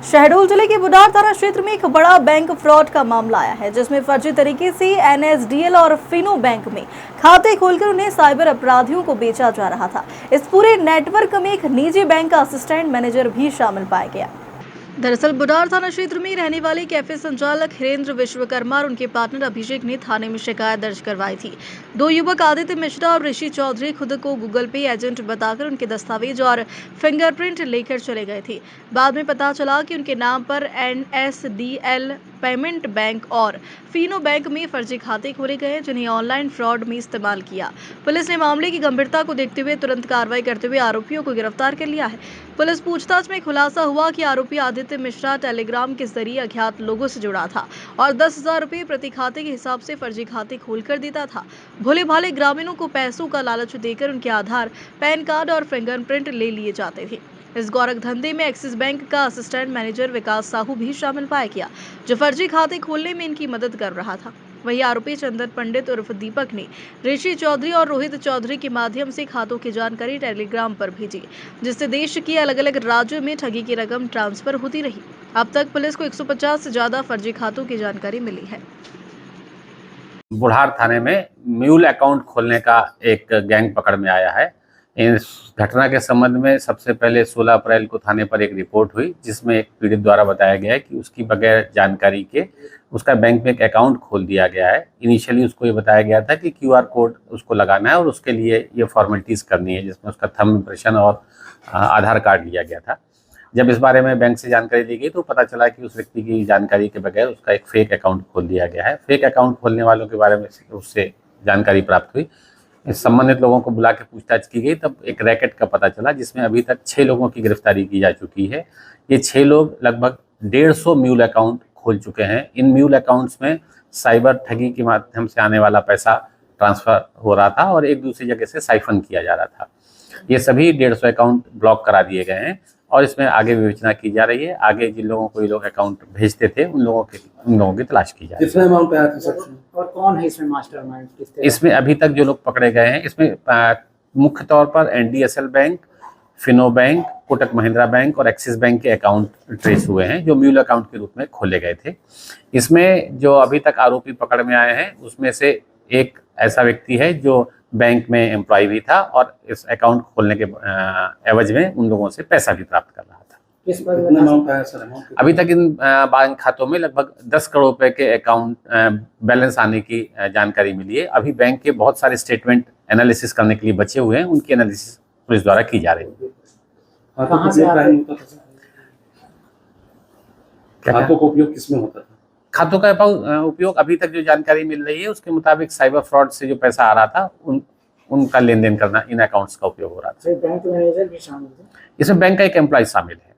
शहडोल जिले के बुडार थाना क्षेत्र में एक बड़ा बैंक फ्रॉड का मामला आया है, जिसमें फर्जी तरीके से एनएसडीएल और फिनो बैंक में खाते खोलकर उन्हें साइबर अपराधियों को बेचा जा रहा था। इस पूरे नेटवर्क में एक निजी बैंक का असिस्टेंट मैनेजर भी शामिल पाया गया। दरअसल बुडार थाना क्षेत्र में रहने वाले कैफे संचालक हिरेंद्र विश्वकर्मा और उनके पार्टनर अभिषेक ने थाने में शिकायत दर्ज करवाई थी। दो युवक आदित्य मिश्रा और ऋषि चौधरी खुद को गूगल पे एजेंट बताकर उनके दस्तावेज और फिंगरप्रिंट लेकर चले गए थे। बाद में पता चला कि उनके नाम पर एनएसडीएल पेमेंट बैंक और फिनो बैंक में फर्जी खाते खोले गए, जिन्हें ऑनलाइन फ्रॉड में इस्तेमाल किया। पुलिस ने मामले की गंभीरता को देखते हुए तुरंत कार्रवाई करते हुए आरोपियों को गिरफ्तार कर लिया है। पुलिस पूछताछ में खुलासा हुआ कि आरोपी आदित्य मिश्रा टेलीग्राम के जरिए अज्ञात लोगों से जुड़ा था और 10,000 रुपये प्रति खाते के हिसाब से फर्जी खाते खोलकर देता था। भोले भाले ग्रामीणों को पैसों का लालच देकर उनके आधार, पैन कार्ड और फिंगरप्रिंट ले लिए जाते थे। इस गौरख धंधे में एक्सिस बैंक का असिस्टेंट मैनेजर विकास साहू भी शामिल पाया गया, जो फर्जी खाते खोलने में इनकी मदद कर रहा था। वही आरोपी चंदन पंडित उर्फ दीपक ने ऋषि चौधरी और रोहित चौधरी के माध्यम से खातों की जानकारी टेलीग्राम पर भेजी, जिससे देश के अलग अलग राज्यों में ठगी की रकम ट्रांसफर होती रही। अब तक पुलिस को 150 से ज्यादा फर्जी खातों की जानकारी मिली है। बुढ़ार थाने में म्यूल अकाउंट खोलने का एक गैंग पकड़ में आया है। इस घटना के संबंध में सबसे पहले 16 अप्रैल को थाने पर एक रिपोर्ट हुई, जिसमें एक पीड़ित द्वारा बताया गया है कि उसकी बगैर जानकारी के उसका बैंक में एक अकाउंट खोल दिया गया है। इनिशियली उसको ये बताया गया था कि क्यूआर कोड उसको लगाना है और उसके लिए ये फॉर्मेलिटीज़ करनी है, जिसमें उसका थंब इम्प्रेशन और आधार कार्ड लिया गया था। जब इस बारे में बैंक से जानकारी ली गई तो पता चला कि उस व्यक्ति की जानकारी के बगैर उसका एक फेक अकाउंट खोल दिया गया है। फेक अकाउंट खोलने वालों के बारे में उससे जानकारी प्राप्त हुई। इस संबंधित लोगों को बुला के पूछताछ की गई, तब एक रैकेट का पता चला, जिसमें अभी तक 6 लोगों की गिरफ्तारी की जा चुकी है। ये 6 लोग लगभग 150 म्यूल अकाउंट खोल चुके हैं। इन म्यूल अकाउंट्स में साइबर ठगी के माध्यम से आने वाला पैसा ट्रांसफ़र हो रहा था और एक दूसरी जगह से साइफन किया जा रहा था। ये सभी 150 अकाउंट ब्लॉक करा दिए गए हैं और इसमें आगे विवेचना की जा रही है। आगे जिन लोगों को ये लोग अकाउंट भेजते थे उन लोगों की तलाश की जा रही है। कितने अमाउंट पे आया था सर? और कौन है इसमें मास्टरमाइंड? इसमें अभी तक जो लोग पकड़े गए हैं, इसमें मुख्य तौर पर NDSL bank, Fino bank, Kotak Mahindra bank और एक्सिस बैंक के अकाउंट ट्रेस हुए हैं, जो म्यूल अकाउंट के रूप में खोले गए थे। इसमें जो अभी तक आरोपी पकड़ में आए हैं, उसमें से एक ऐसा व्यक्ति है जो बैंक में एम्प्लॉय भी था और इस अकाउंट खोलने के एवज में उन लोगों से पैसा भी प्राप्त कर रहा था। कितना अमाउंट आया सर? अभी तक इन बैंक खातों में लगभग 10 करोड़ रुपए के अकाउंट बैलेंस आने की जानकारी मिली है। अभी बैंक के बहुत सारे स्टेटमेंट एनालिसिस करने के लिए बचे हुए हैं, उनकी एनालिसिस पुलिस द्वारा की जा रही है। कहां से क्राइम होता था? खातों का उपयोग किसमें होता था? खातों का उपयोग अभी तक जो जानकारी मिल रही है उसके मुताबिक साइबर फ्रॉड से जो पैसा आ रहा था उनका लेन देन करना, इन अकाउंट्स का उपयोग हो रहा था। बैंक मैनेजर भी शामिल थे? इसमें बैंक का एक एम्प्लॉय शामिल है।